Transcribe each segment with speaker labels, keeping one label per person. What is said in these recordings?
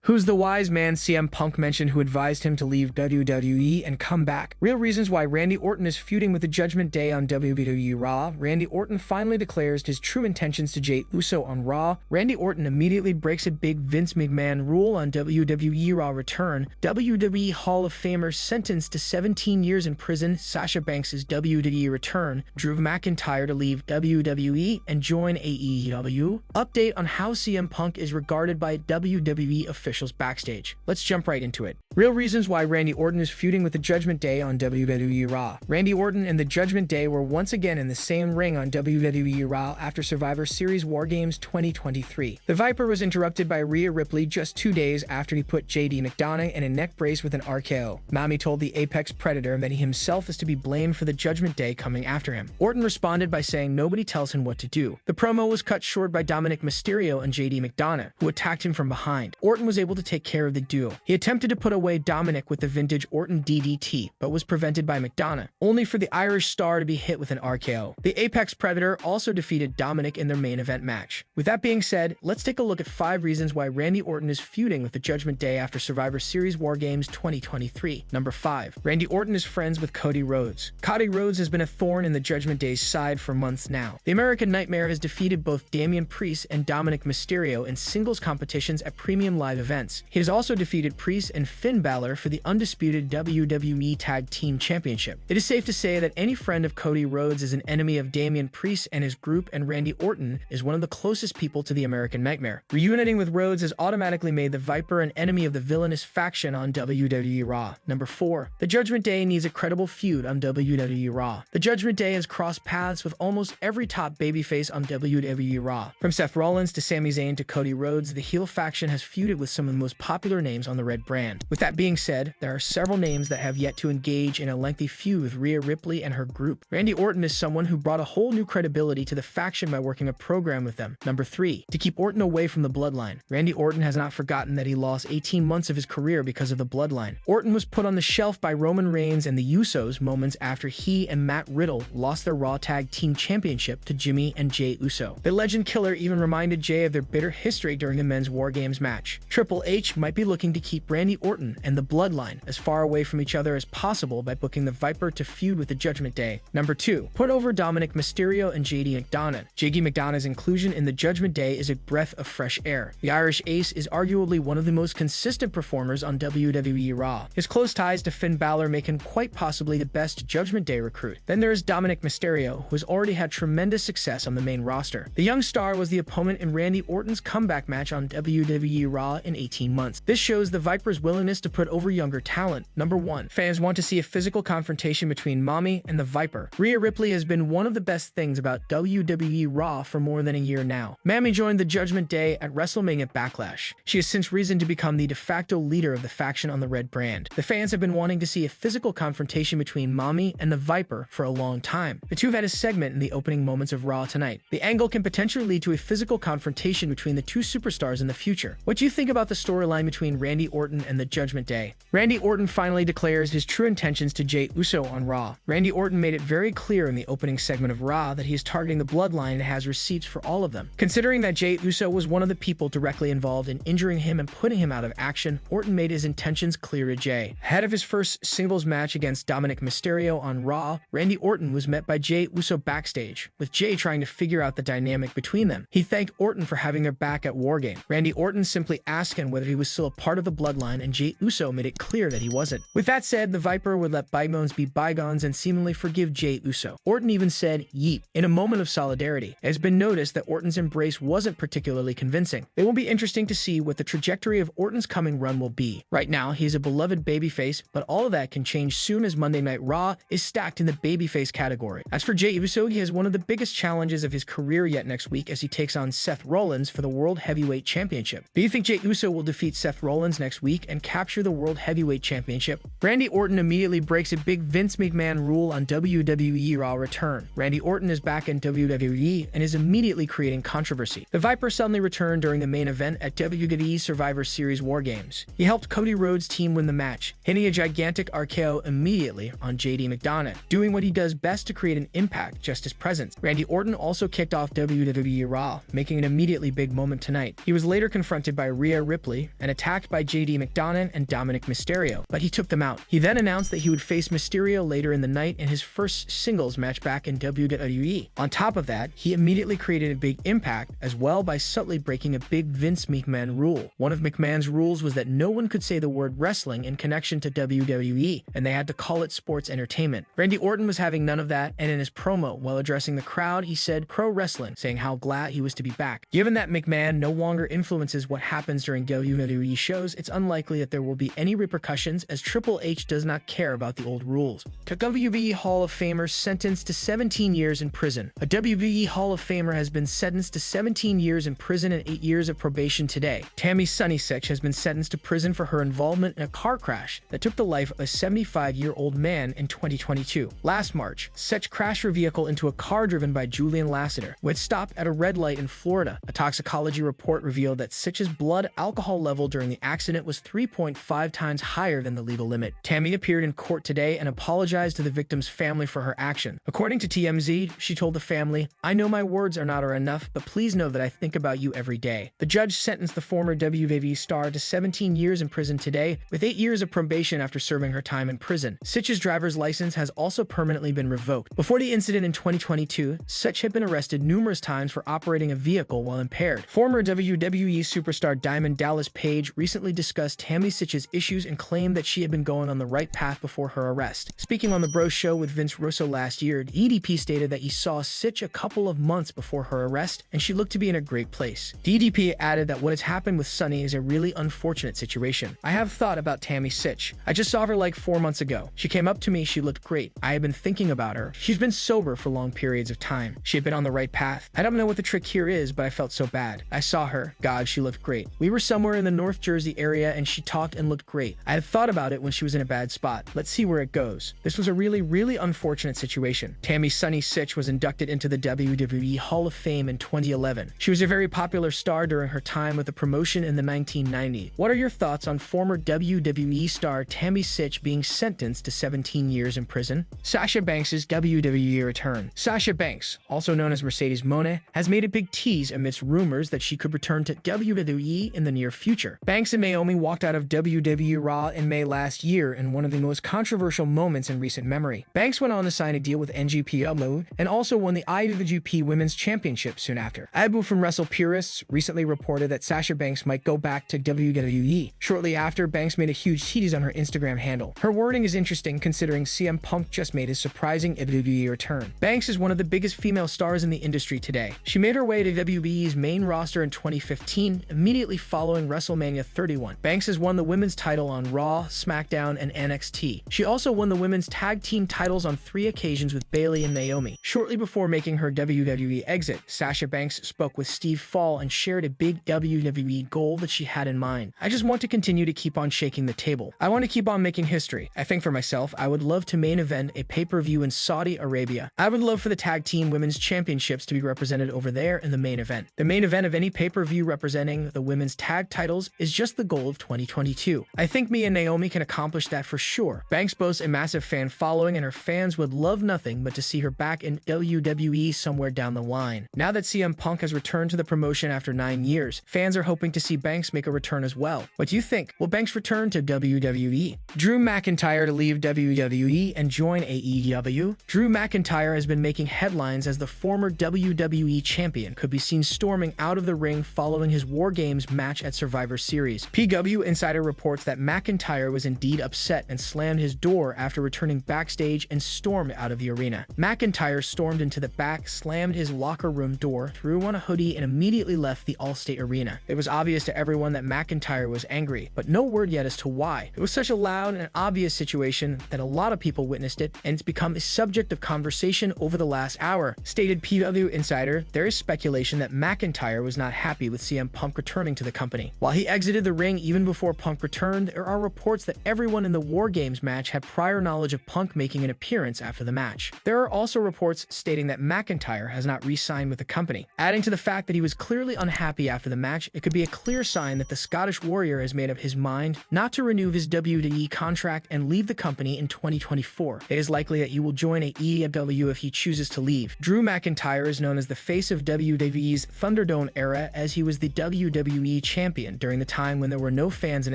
Speaker 1: Who's the wise man CM Punk mentioned who advised him to leave WWE and come back? Real reasons why Randy Orton is feuding with the Judgment Day on WWE Raw. Randy Orton finally declares his true intentions to Jey Uso on Raw. Randy Orton immediately breaks a big Vince McMahon rule on WWE Raw return. WWE Hall of Famer sentenced to 17 years in prison. Sasha Banks' WWE return. Drew McIntyre to leave WWE and join AEW. Update on how CM Punk is regarded by WWE officials backstage. Let's jump right into it. Real reasons why Randy Orton is feuding with the Judgment Day on WWE Raw. Randy Orton and the Judgment Day were once again in the same ring on WWE Raw after Survivor Series War Games 2023. The Viper was interrupted by Rhea Ripley just 2 days after he put JD McDonough in a neck brace with an RKO. Mami told the Apex Predator that he himself is to be blamed for the Judgment Day coming after him. Orton responded by saying nobody tells him what to do. The promo was cut short by Dominic Mysterio and JD McDonough, who attacked him from behind. Orton was able to take care of the duo. He attempted to put away Dominic with the vintage Orton DDT, but was prevented by McDonough, only for the Irish Star to be hit with an RKO. The Apex Predator also defeated Dominic in their main event match. With that being said, let's take a look at 5 reasons why Randy Orton is feuding with the Judgment Day after Survivor Series War Games 2023. Number 5. Randy Orton is friends with Cody Rhodes. Cody Rhodes has been a thorn in the Judgment Day's side for months now. The American Nightmare has defeated both Damian Priest and Dominic Mysterio in singles competitions at premium live events. He has also defeated Priest and Finn Balor for the undisputed WWE Tag Team Championship. It is safe to say that any friend of Cody Rhodes is an enemy of Damian Priest and his group, and Randy Orton is one of the closest people to the American Nightmare. Reuniting with Rhodes has automatically made the Viper an enemy of the villainous faction on WWE Raw. Number 4. The Judgment Day needs a credible feud on WWE Raw. The Judgment Day has crossed paths with almost every top babyface on WWE Raw. From Seth Rollins to Sami Zayn to Cody Rhodes, the heel faction has feuded with some of the most popular names on the Red brand. With that being said, there are several names that have yet to engage in a lengthy feud with Rhea Ripley and her group. Randy Orton is someone who brought a whole new credibility to the faction by working a program with them. Number 3. To keep Orton away from the Bloodline. Randy Orton has not forgotten that he lost 18 months of his career because of the Bloodline. Orton was put on the shelf by Roman Reigns and the Usos moments after he and Matt Riddle lost their Raw Tag Team Championship to Jimmy and Jey Uso. The Legend Killer even reminded Jey of their bitter history during the men's War Games match. Triple H might be looking to keep Randy Orton and the Bloodline as far away from each other as possible by booking the Viper to feud with the Judgment Day. Number 2. Put over Dominic Mysterio and JD McDonough. JD McDonough's inclusion in the Judgment Day is a breath of fresh air. The Irish Ace is arguably one of the most consistent performers on WWE Raw. His close ties to Finn Balor make him quite possibly the best Judgment Day recruit. Then there is Dominic Mysterio, who has already had tremendous success on the main roster. The young star was the opponent in Randy Orton's comeback match on WWE Raw in 18 months. This shows the Viper's willingness to put over younger talent. Number 1. Fans want to see a physical confrontation between Mami and the Viper. Rhea Ripley has been one of the best things about WWE Raw for more than a year now. Mami joined the Judgment Day at WrestleMania Backlash. She has since risen to become the de facto leader of the faction on the Red brand. The fans have been wanting to see a physical confrontation between Mami and the Viper for a long time. The two have had a segment in the opening moments of Raw tonight. The angle can potentially lead to a physical confrontation between the two superstars in the future. What do you think about the storyline between Randy Orton and the Judgment Day? Randy Orton finally declares his true intentions to Jey Uso on Raw. Randy Orton made it very clear in the opening segment of Raw that he is targeting the Bloodline and has receipts for all of them. Considering that Jey Uso was one of the people directly involved in injuring him and putting him out of action, Orton made his intentions clear to Jey. Ahead of his first singles match against Dominic Mysterio on Raw, Randy Orton was met by Jey Uso backstage, with Jey trying to figure out the dynamic between them. He thanked Orton for having their back at War Game. Randy Orton simply asked him whether he was still a part of the Bloodline, and Jey Uso made it clear that he wasn't. With that said, the Viper would let bygones be bygones and seemingly forgive Jey Uso. Orton even said, "Yeet," in a moment of solidarity. It has been noticed that Orton's embrace wasn't particularly convincing. It will be interesting to see what the trajectory of Orton's coming run will be. Right now, he is a beloved babyface, but all of that can change soon as Monday Night Raw is stacked in the babyface category. As for Jey Uso, he has one of the biggest challenges of his career yet next week as he takes on Seth Rollins for the World Heavyweight Championship. Do you think Jey Uso will defeat Seth Rollins next week and capture capture the World Heavyweight Championship. Randy Orton immediately breaks a big Vince McMahon rule on WWE Raw return. Randy Orton is back in WWE and is immediately creating controversy. The Viper suddenly returned during the main event at WWE Survivor Series War Games. He helped Cody Rhodes' team win the match, hitting a gigantic RKO immediately on JD McDonagh, doing what he does best to create an impact, just his presence. Randy Orton also kicked off WWE Raw, making an immediately big moment tonight. He was later confronted by Rhea Ripley and attacked by JD McDonagh and Dominic Mysterio, but he took them out. He then announced that he would face Mysterio later in the night in his first singles match back in WWE. On top of that, he immediately created a big impact as well by subtly breaking a big Vince McMahon rule. One of McMahon's rules was that no one could say the word wrestling in connection to WWE, and they had to call it sports entertainment. Randy Orton was having none of that, and in his promo, while addressing the crowd, he said pro wrestling, saying how glad he was to be back. Given that McMahon no longer influences what happens during WWE shows, it's unlikely that there will be any repercussions, as Triple H does not care about the old rules. A WWE Hall of Famer sentenced to 17 years in prison. A WWE Hall of Famer has been sentenced to 17 years in prison and 8 years of probation today. Tammy Sitch has been sentenced to prison for her involvement in a car crash that took the life of a 75-year-old man in 2022. Last March, Sitch crashed her vehicle into a car driven by Julian Lasseter, who had stopped at a red light in Florida. A toxicology report revealed that Sitch's blood alcohol level during the accident was 3.5 times higher than the legal limit. Tammy appeared in court today and apologized to the victim's family for her action. According to TMZ, she told the family, "I know my words are not enough, but please know that I think about you every day." The judge sentenced the former WWE star to 17 years in prison today, with 8 years of probation after serving her time in prison. Sitch's driver's license has also permanently been revoked. Before the incident in 2022, Sitch had been arrested numerous times for operating a vehicle while impaired. Former WWE superstar Diamond Dallas Page recently discussed Tammy Sitch's issues and claimed that she had been going on the right path before her arrest. Speaking on the Bro Show with Vince Russo last year, DDP stated that he saw Sitch a couple of months before her arrest, and she looked to be in a great place. DDP added that what has happened with Sunny is a really unfortunate situation. "I have thought about Tammy Sitch. I just saw her like 4 months ago. She came up to me, she looked great. I have been thinking about her. She's been sober for long periods of time. She had been on the right path. I don't know what the trick here is, but I felt so bad. I saw her. God, she looked great. We were somewhere in the North Jersey area and she talked and looked great. I had thought about it when she was in a bad spot. Let's see where it goes." This was a really unfortunate situation. Tammy Sunny Sitch was inducted into the WWE Hall of Fame in 2011. She was a very popular star during her time with the promotion in the 1990s. What are your thoughts on former WWE star Tammy Sitch being sentenced to 17 years in prison? Sasha Banks' WWE return. Sasha Banks, also known as Mercedes Moné, has made a big tease amidst rumors that she could return to WWE in the near future. Banks and Naomi walked out of WWE Raw in May last year in one of the most controversial moments in recent memory. Banks went on to sign a deal with NGPW and also won the IWGP Women's Championship soon after. Abu from Wrestle Purists recently reported that Sasha Banks might go back to WWE. Shortly after, Banks made a huge tease on her Instagram handle. Her wording is interesting considering CM Punk just made his surprising WWE return. Banks is one of the biggest female stars in the industry today. She made her way to WWE's main roster in 2015, immediately following WrestleMania 31. Banks has won the women's title on Raw, SmackDown, and NXT. She also won the women's tag team titles on 3 occasions with Bayley and Naomi. Shortly before making her WWE exit, Sasha Banks spoke with Steve Fall and shared a big WWE goal that she had in mind. "I just want to continue to keep on shaking the table. I want to keep on making history. I think for myself, I would love to main event a pay-per-view in Saudi Arabia. I would love for the tag team women's championships to be represented over there in the main event. The main event of any pay-per-view representing the women's tag titles is just the goal of 2022. I think me and Naomi can accomplish that for sure." Banks boasts a massive fan following, and her fans would love nothing but to see her back in WWE somewhere down the line. Now that CM Punk has returned to the promotion after 9 years, fans are hoping to see Banks make a return as well. What do you think? Will Banks return to WWE? Drew McIntyre to leave WWE and join AEW? Drew McIntyre has been making headlines as the former WWE champion could be seen storming out of the ring following his War Games match at Survivor Series. PW Insider reports that McIntyre was indeed upset and slammed his door after returning backstage and stormed out of the arena. McIntyre stormed into the back, slammed his locker room door, threw on a hoodie, and immediately left the Allstate Arena. It was obvious to everyone that McIntyre was angry, but no word yet as to why. It was such a loud and obvious situation that a lot of people witnessed it, and it's become a subject of conversation over the last hour. Stated PW Insider, there is speculation that McIntyre was not happy with CM Punk returning to the company. While he exited the ring even before Punk Punk returned, there are reports that everyone in the War Games match had prior knowledge of Punk making an appearance after the match. There are also reports stating that McIntyre has not re-signed with the company. Adding to the fact that he was clearly unhappy after the match, it could be a clear sign that the Scottish Warrior has made up his mind not to renew his WWE contract and leave the company in 2024. It is likely that he will join AEW if he chooses to leave. Drew McIntyre is known as the face of WWE's Thunderdome era, as he was the WWE champion during the time when there were no fans in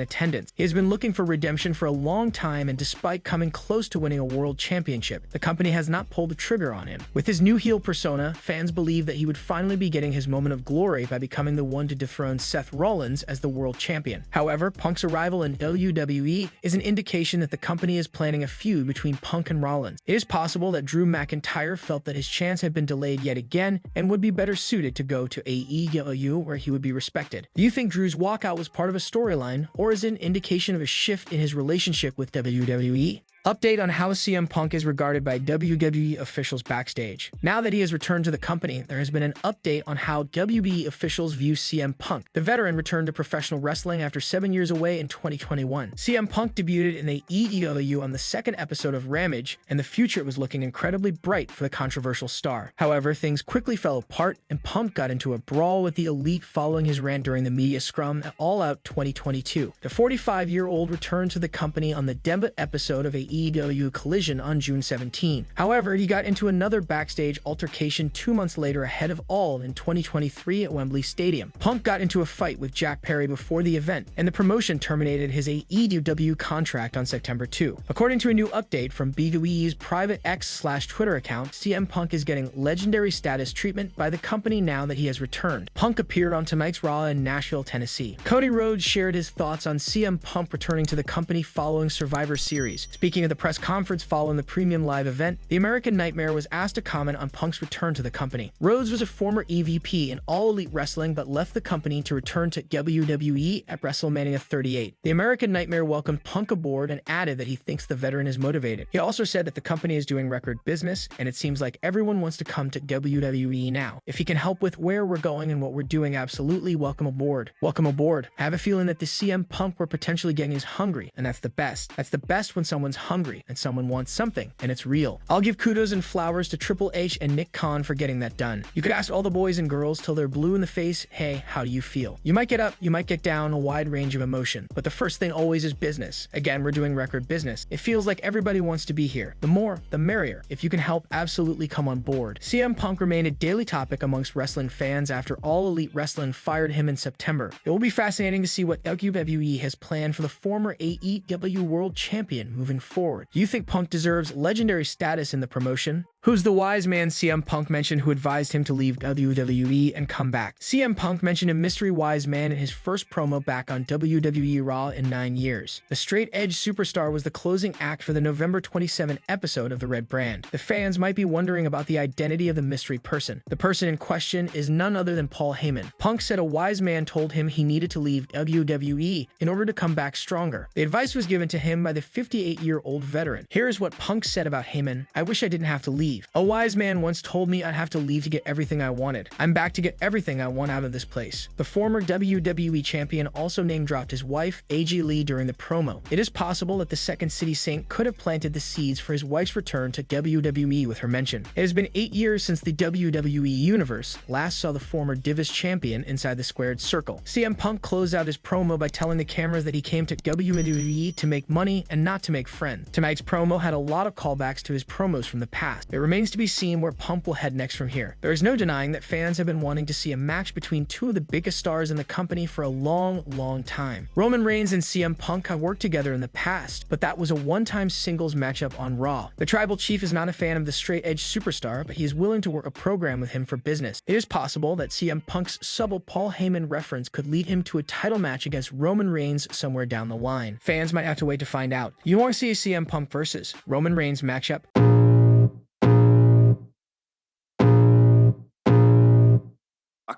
Speaker 1: attendance. He has been looking for redemption for a long time, and despite coming close to winning a world championship, the company has not pulled the trigger on him. With his new heel persona, fans believe that he would finally be getting his moment of glory by becoming the one to dethrone Seth Rollins as the world champion. However, Punk's arrival in WWE is an indication that the company is planning a feud between Punk and Rollins. It is possible that Drew McIntyre felt that his chance had been delayed yet again and would be better suited to go to AEW, where he would be respected. Do you think Drew's walkout was part of a storyline, or is it an indication of a shift in his relationship with WWE? Update on how CM Punk is regarded by WWE officials backstage. Now that he has returned to the company, there has been an update on how WB officials view CM Punk. The veteran returned to professional wrestling after 7 years away in 2021. CM Punk debuted in the AEW on the second episode of Ramage, and the future was looking incredibly bright for the controversial star. However, things quickly fell apart, and Punk got into a brawl with the Elite following his rant during the media scrum at All Out 2022. The 45-year-old returned to the company on the debut episode of AEW Collision on June 17. However, he got into another backstage altercation 2 months later ahead of All in 2023 at Wembley Stadium. Punk got into a fight with Jack Perry before the event, and the promotion terminated his AEW contract on September 2. According to a new update from BWE's private X/Twitter account, CM Punk is getting legendary status treatment by the company now that he has returned. Punk appeared on tonight's Raw in Nashville, Tennessee. Cody Rhodes shared his thoughts on CM Punk returning to the company following Survivor Series. Speaking of the press conference following the premium live event, the American Nightmare was asked to comment on Punk's return to the company. Rhodes was a former EVP in All Elite Wrestling but left the company to return to WWE at WrestleMania 38. The American Nightmare welcomed Punk aboard and added that he thinks the veteran is motivated. He also said that the company is doing record business, and it seems like everyone wants to come to WWE now. If he can help with where we're going and what we're doing, absolutely welcome aboard. Welcome aboard. I have a feeling that the CM Punk we're potentially getting is hungry, and that's the best. That's the best when someone's hungry and someone wants something, and it's real. I'll give kudos and flowers to Triple H and Nick Khan for getting that done. You could ask all the boys and girls till they're blue in the face, hey, how do you feel? You might get up, you might get down, a wide range of emotion, but the first thing always is business. Again, we're doing record business. It feels like everybody wants to be here. The more, the merrier. If you can help, absolutely come on board. CM Punk remained a daily topic amongst wrestling fans after All Elite Wrestling fired him in September. It will be fascinating to see what WWE has planned for the former AEW World Champion moving forward. Do you think Punk deserves legendary status in the promotion? Who's the wise man CM Punk mentioned who advised him to leave WWE and come back? CM Punk mentioned a mystery wise man in his first promo back on WWE Raw in 9 years. The straight edge superstar was the closing act for the November 27 episode of the Red Brand. The fans might be wondering about the identity of the mystery person. The person in question is none other than Paul Heyman. Punk said a wise man told him he needed to leave WWE in order to come back stronger. The advice was given to him by the 58-year-old veteran. Here is what Punk said about Heyman: I wish I didn't have to leave. A wise man once told me I'd have to leave to get everything I wanted. I'm back to get everything I want out of this place. The former WWE champion also name-dropped his wife, AJ Lee, during the promo. It is possible that the Second City Saint could have planted the seeds for his wife's return to WWE with her mention. It has been 8 years since the WWE Universe last saw the former Divas champion inside the squared circle. CM Punk closed out his promo by telling the cameras that he came to WWE to make money and not to make friends. Tonight's promo had a lot of callbacks to his promos from the past. It remains to be seen where Punk will head next from here. There is no denying that fans have been wanting to see a match between two of the biggest stars in the company for a long time. Roman Reigns and CM Punk have worked together in the past, but that was a one-time singles matchup on Raw. The Tribal Chief is not a fan of the straight-edge superstar, but he is willing to work a program with him for business. It is possible that CM Punk's subtle Paul Heyman reference could lead him to a title match against Roman Reigns somewhere down the line. Fans might have to wait to find out. You want to see a CM Punk versus Roman Reigns matchup?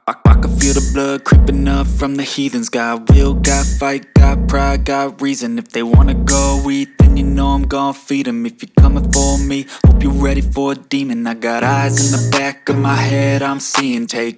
Speaker 2: I can feel the blood creeping up from the heathens. Got will, got fight, got pride, got reason. If they wanna go eat, then you know I'm gon' feed them. If you're coming for me, hope you're ready for a demon. I got eyes in the back of my head, I'm seeing. Take